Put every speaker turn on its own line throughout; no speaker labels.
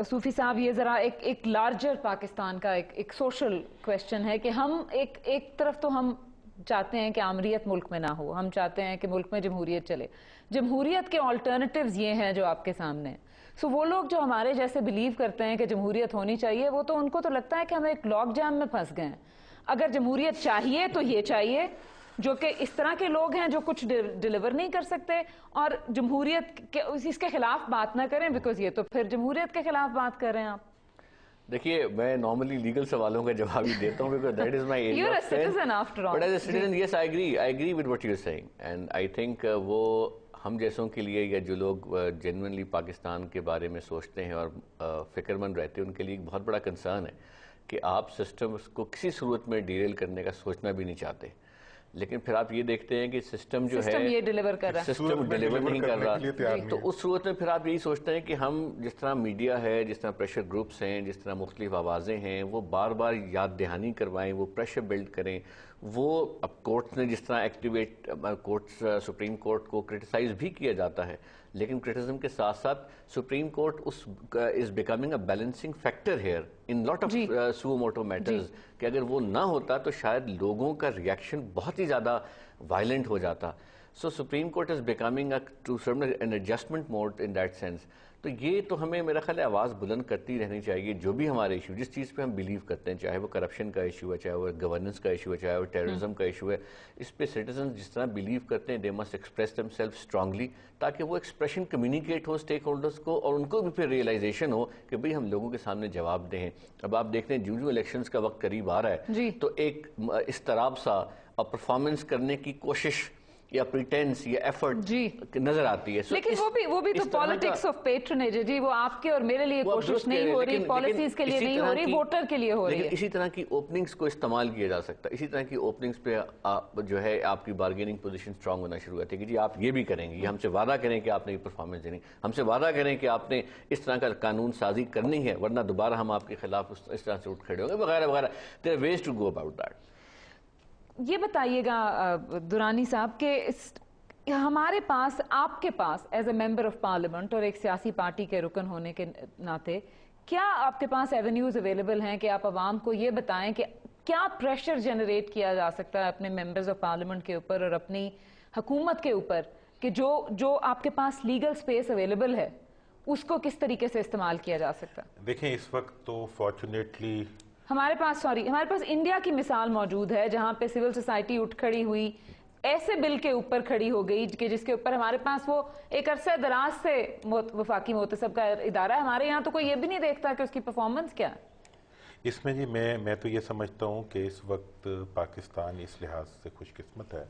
صوفی صاحب یہ ذرا ایک لارجر پاکستان کا ایک سوشل کویسچن ہے کہ ہم ایک طرف تو ہم چاہتے ہیں کہ آمریت ملک میں نہ ہو، ہم چاہتے ہیں کہ ملک میں جمہوریت چلے. جمہوریت کے آلٹرنیٹیوز یہ ہیں جو آپ کے سامنے ہیں. سو وہ لوگ جو ہمارے جیسے بلیو کرتے ہیں کہ جمہوریت ہونی چاہیے، وہ تو ان کو تو لگتا ہے کہ ہم ایک لاک جام میں پھنس گئے ہیں. اگر جمہوریت چاہیے تو یہ چاہیے جو کہ اس طرح کے لوگ ہیں جو کچھ ڈیلیور نہیں کر سکتے، اور جمہوریت اس کے خلاف بات نہ کریں، بیکاز یہ تو پھر جمہوریت کے خلاف بات کر رہے ہیں آپ.
دیکھیے، میں نارملی لیگل سوالوں کا جواب ہی دیتا ہوں because that is my area
You're a
of strength.
citizen after all.
But as a citizen, yes, I agree with what you're saying. And I think وہ ہم جیسوں کے لیے یا جو لوگ جینوئنلی پاکستان کے بارے میں سوچتے ہیں اور فکر مند رہتے ہیں، ان کے لیے ایک بہت بڑا کنسرن ہے کہ آپ سسٹم کو کسی صورت میں ڈیریل کرنے کا سوچنا بھی نہیں چاہتے. لیکن پھر آپ یہ دیکھتے ہیں کہ سسٹم جو ہے
یہ ڈیلیور کر رہا ہے،
سسٹم ڈیلیور نہیں کر رہا. تو اس صورت میں پھر آپ یہی سوچتے ہیں کہ ہم جس طرح میڈیا ہے، جس طرح پریشر گروپس ہیں، جس طرح مختلف آوازیں ہیں، وہ بار بار یاد دہانی کروائیں، وہ پریشر بلڈ کریں. وہ اب کورٹس نے جس طرح ایکٹیویٹ کورٹس سپریم کورٹ کو کرٹیسائز بھی کیا جاتا ہے، لیکن کرٹیسزم کے ساتھ ساتھ supreme court is becoming a balancing factor here in lot of suo motu matters, کہ اگر وہ نہ ہوتا تو شاید لوگوں کا ریاکشن بہت ہی زیادہ وائلنٹ ہو جاتا. So Supreme Court is becoming to an adjustment mode in that sense. تو یہ تو ہمیں میرا خیال ہے آواز بلند کرتی رہنی چاہیے. جو بھی ہمارے ایشو، جس چیز پہ ہم بلیو کرتے ہیں، چاہے وہ کرپشن کا ایشو ہے، چاہے وہ گورننس کا ایشو ہے، چاہے وہ ٹیررزم کا ایشو ہے، اس پہ سٹیزنز جس طرح بلیو کرتے ہیں، they must express themselves strongly، تاکہ وہ ایکسپریشن کمیونیکیٹ ہو اسٹیک ہولڈرز کو، اور ان کو بھی پھر ریئلائزیشن ہو کہ بھئی ہم لوگوں کے سامنے جواب دیں. اب آپ دیکھتے ہیں جو الیکشنز کا وقت قریب آ رہا ہے تو ایک اضطراب سا اور پرفارمنس کرنے کی کوشش یا پریٹینس یا ایفرٹ نظر آتی ہے.
لیکن وہ بھی تو پالیٹکس آف پیٹرنیج ہے جی. وہ آپ کے اور میرے لیے کوشش نہیں ہو رہی، پالیسیز کے لیے نہیں ہو رہی، ووٹر کے لیے ہو رہی ہے.
لیکن اسی طرح کی اوپننگز کو استعمال کیا جا سکتا ہے. اسی طرح کی اوپننگز پہ جو ہے آپ کی بارگیننگ پوزیشن سٹرونگ ہونا شروع ہوتی ہے کہ جی آپ یہ بھی کریں گے، یہ ہم سے وعدہ کریں کہ آپ نے یہ پرفارمنس دینی، ہم سے وعدہ کریں کہ آپ نے اس طرح کا قانون سازی کرنی ہے، ورنہ دوبارہ ہم آپ کے خلاف اس طرح سے اٹھ کھڑے ہوں گے، وغیرہ وغیرہ. There are ways to go about that.
یہ بتائیے گا درانی صاحب کہ ہمارے پاس، آپ کے پاس as a member of parliament اور ایک سیاسی پارٹی کے رکن ہونے کے ناطے، کیا آپ کے پاس ایونیوز اویلیبل ہیں کہ آپ عوام کو یہ بتائیں کہ کیا پریشر جنریٹ کیا جا سکتا ہے اپنے ممبرز آف پارلیمنٹ کے اوپر اور اپنی حکومت کے اوپر، کہ جو آپ کے پاس لیگل سپیس اویلیبل ہے اس کو کس طریقے سے استعمال کیا جا سکتا ہے؟
دیکھیں، اس وقت تو فارچونیٹلی
ہمارے پاس انڈیا کی مثال موجود ہے جہاں پہ سول سوسائٹی اٹھ کھڑی ہوئی، ایسے بل کے اوپر کھڑی ہو گئی کہ جس کے اوپر ہمارے پاس وہ ایک عرصہ دراز سے وفاقی محتسب کا ادارہ ہے. ہمارے یہاں تو کوئی یہ بھی نہیں دیکھتا کہ اس کی پرفارمنس کیا ہے.
اس میں جی میں تو یہ سمجھتا ہوں کہ اس وقت پاکستان اس لحاظ سے خوش قسمت ہے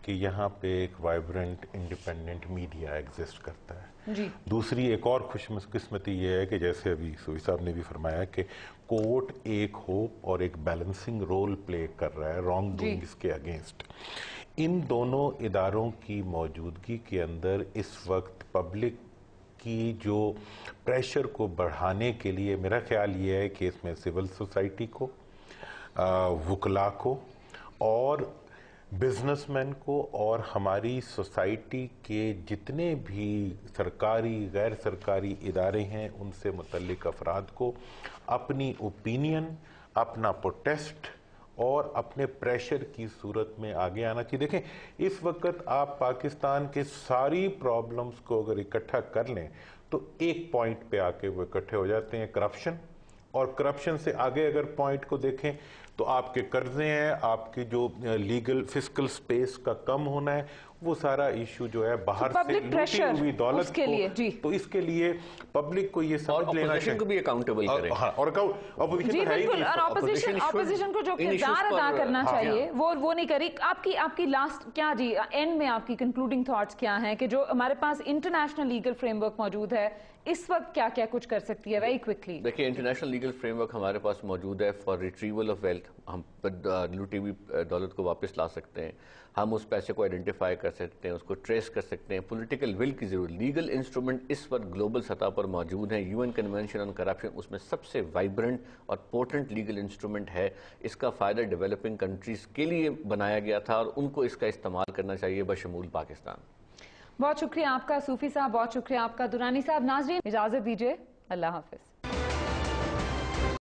کہ یہاں پہ ایک وائبرنٹ انڈیپینڈنٹ میڈیا ایگزسٹ کرتا ہے. دوسری ایک اور خوش قسمتی یہ ہے کہ جیسے ابھی صوفی صاحب نے بھی فرمایا کہ کورٹ ایک ہوپ اور ایک بیلنسنگ رول پلے کر رہا ہے رانگ ڈوئنگز کے اگینسٹ. ان دونوں اداروں کی موجودگی کے اندر اس وقت پبلک کی جو پریشر کو بڑھانے کے لیے میرا خیال یہ ہے کہ اس میں سول سوسائٹی کو، وکلاء کو اور بزنس مین کو اور ہماری سوسائٹی کے جتنے بھی سرکاری غیر سرکاری ادارے ہیں ان سے متعلق افراد کو اپنی اوپینین، اپنا پروٹیسٹ اور اپنے پریشر کی صورت میں آگے آنا چاہیے. دیکھیں، اس وقت آپ پاکستان کے ساری پرابلمز کو اگر اکٹھا کر لیں تو ایک پوائنٹ پہ آ کے وہ اکٹھے ہو جاتے ہیں، کرپشن. اور کرپشن سے آگے اگر پوائنٹ کو دیکھیں تو آپ کے قرضے ہیں، آپ کے جو لیگل فسکل سپیس کا کم ہونا ہے، وہ سارا ایشو جو ہے باہر سے لوٹی ہوئی دولت کو، تو اس کے لیے پبلک کو یہ سمجھ لینا چاہیے
کو بھی اکاؤنٹیبل کریں.
اور
اپوزیشن کو جو کردار ادا کرنا چاہیے وہ نہیں کری. آپ کی لاسٹ کیا جی اینڈ میں آپ کی کنکلوڈنگ تھاٹس کیا ہیں کہ جو ہمارے پاس انٹرنیشنل لیگل فریم ورک موجود ہے اس وقت کیا کیا کچھ کر سکتی ہے ویری کوئکلی؟
دیکھیں، انٹرنیشنل لیگل فریم ورک ہمارے پاس موجود ہے فار ریٹریول آف ویلتھ. ہم لوٹی ہوئی دولت کو واپس لا سکتے ہیں، ہم اس پیسے کو آئیڈینٹیفائی کر سکتے ہیں، اس کو ٹریس کر سکتے ہیں. پولیٹیکل ول کی ضرورت. لیگل انسٹرومنٹ اس وقت گلوبل سطح پر موجود ہیں. UN کنونشن آن کرپشن اس میں سب سے وائبرنٹ اور پورٹنٹ لیگل انسٹرومنٹ ہے. اس کا فائدہ ڈیولپنگ کنٹریز کے لیے بنایا گیا تھا اور ان کو اس کا استعمال کرنا چاہیے بشمول پاکستان.
بہت شکریہ آپ کا صوفی صاحب، بہت شکریہ آپ کا درانی صاحب. ناظرین اجازت دیجیے، اللہ حافظ.